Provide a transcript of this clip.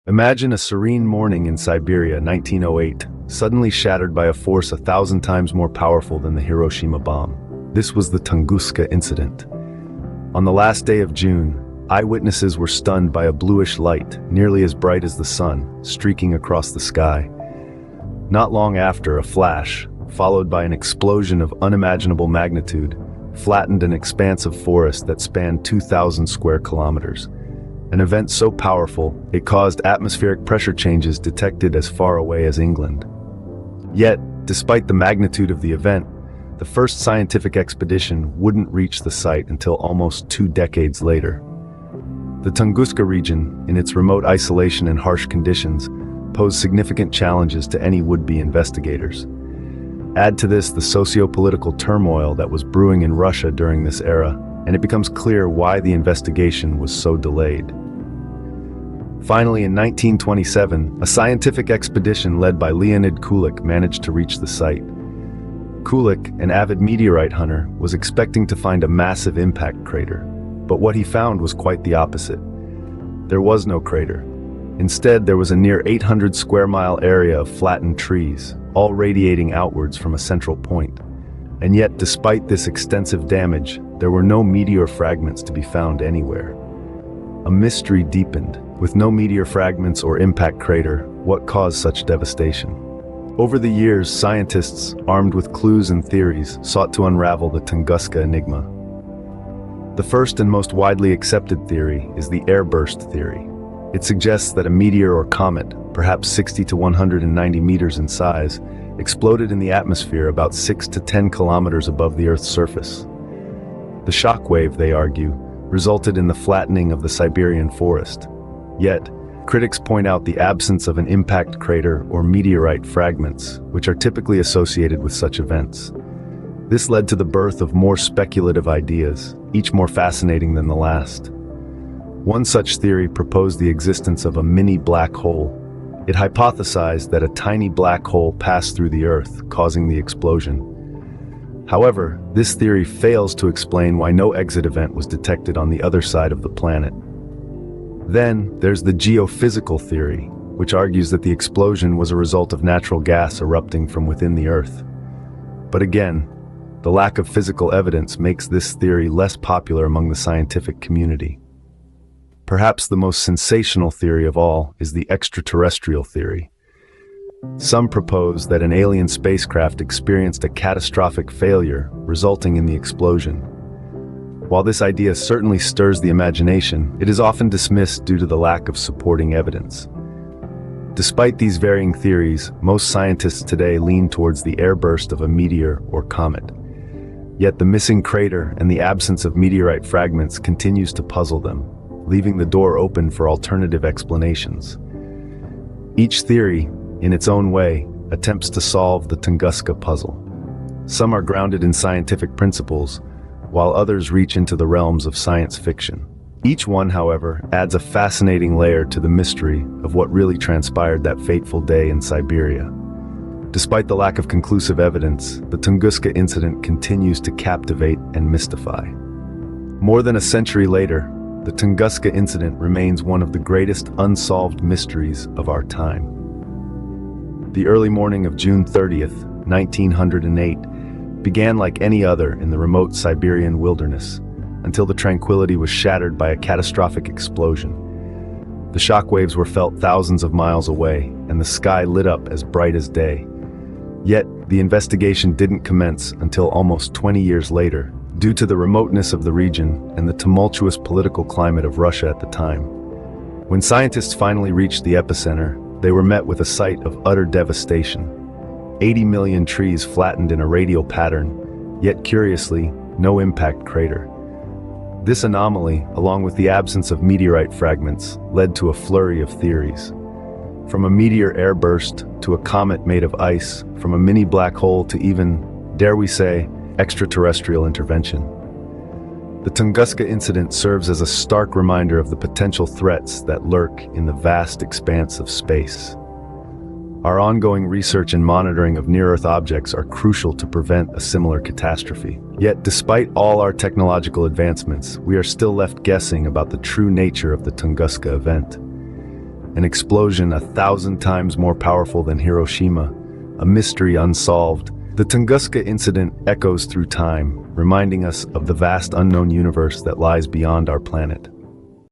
Imagine a serene morning in Siberia, 1908, suddenly shattered by a force 1,000 times more powerful than the Hiroshima bomb. This was the Tunguska incident. On the last day of June, eyewitnesses were stunned by a bluish light, nearly as bright as the sun, streaking across the sky. Not long after, a flash, followed by an explosion of unimaginable magnitude, flattened an expanse of forest that spanned 2,000 square kilometers. An event so powerful, it caused atmospheric pressure changes detected as far away as England. Yet, despite the magnitude of the event, the first scientific expedition wouldn't reach the site until almost 2 decades later. The Tunguska region, in its remote isolation and harsh conditions, posed significant challenges to any would-be investigators. Add to this the socio-political turmoil that was brewing in Russia during this era, and it becomes clear why the investigation was so delayed. Finally, in 1927, a scientific expedition led by Leonid Kulik managed to reach the site. Kulik, an avid meteorite hunter, was expecting to find a massive impact crater, but what he found was quite the opposite. There was no crater. Instead, there was a near 800 square mile area of flattened trees, all radiating outwards from a central point. And yet, despite this extensive damage, there were no meteor fragments to be found anywhere. A mystery deepened. With no meteor fragments or impact crater, what caused such devastation? Over the years, scientists, armed with clues and theories, sought to unravel the Tunguska enigma. The first and most widely accepted theory is the airburst theory. It suggests that a meteor or comet, perhaps 60 to 190 meters in size, exploded in the atmosphere about 6 to 10 kilometers above the Earth's surface. The shock wave, they argue, resulted in the flattening of the Siberian forest. Yet, critics point out the absence of an impact crater or meteorite fragments, which are typically associated with such events. This led to the birth of more speculative ideas, each more fascinating than the last. One such theory proposed the existence of a mini black hole. It hypothesized that a tiny black hole passed through the Earth, causing the explosion. However, this theory fails to explain why no exit event was detected on the other side of the planet. Then, there's the geophysical theory, which argues that the explosion was a result of natural gas erupting from within the Earth. But again, the lack of physical evidence makes this theory less popular among the scientific community. Perhaps the most sensational theory of all is the extraterrestrial theory. Some propose that an alien spacecraft experienced a catastrophic failure, resulting in the explosion. While this idea certainly stirs the imagination, it is often dismissed due to the lack of supporting evidence. Despite these varying theories, most scientists today lean towards the airburst of a meteor or comet. Yet the missing crater and the absence of meteorite fragments continues to puzzle them, leaving the door open for alternative explanations. Each theory, in its own way, attempts to solve the Tunguska puzzle. Some are grounded in scientific principles, while others reach into the realms of science fiction. Each one, however, adds a fascinating layer to the mystery of what really transpired that fateful day in Siberia. Despite the lack of conclusive evidence, the Tunguska incident continues to captivate and mystify. More than a century later, the Tunguska incident remains one of the greatest unsolved mysteries of our time. The early morning of June 30th, 1908, began like any other in the remote Siberian wilderness, until the tranquility was shattered by a catastrophic explosion. The shockwaves were felt thousands of miles away, and the sky lit up as bright as day. Yet, the investigation didn't commence until almost 20 years later, due to the remoteness of the region and the tumultuous political climate of Russia at the time. When scientists finally reached the epicenter, they were met with a sight of utter devastation. 80 million trees flattened in a radial pattern, yet curiously, no impact crater. This anomaly, along with the absence of meteorite fragments, led to a flurry of theories. From a meteor airburst to a comet made of ice, from a mini black hole to even, dare we say, extraterrestrial intervention. The Tunguska incident serves as a stark reminder of the potential threats that lurk in the vast expanse of space. Our ongoing research and monitoring of near-Earth objects are crucial to prevent a similar catastrophe. Yet, despite all our technological advancements, we are still left guessing about the true nature of the Tunguska event. an explosion 1,000 times more powerful than Hiroshima, a mystery unsolved. The Tunguska incident echoes through time, reminding us of the vast unknown universe that lies beyond our planet.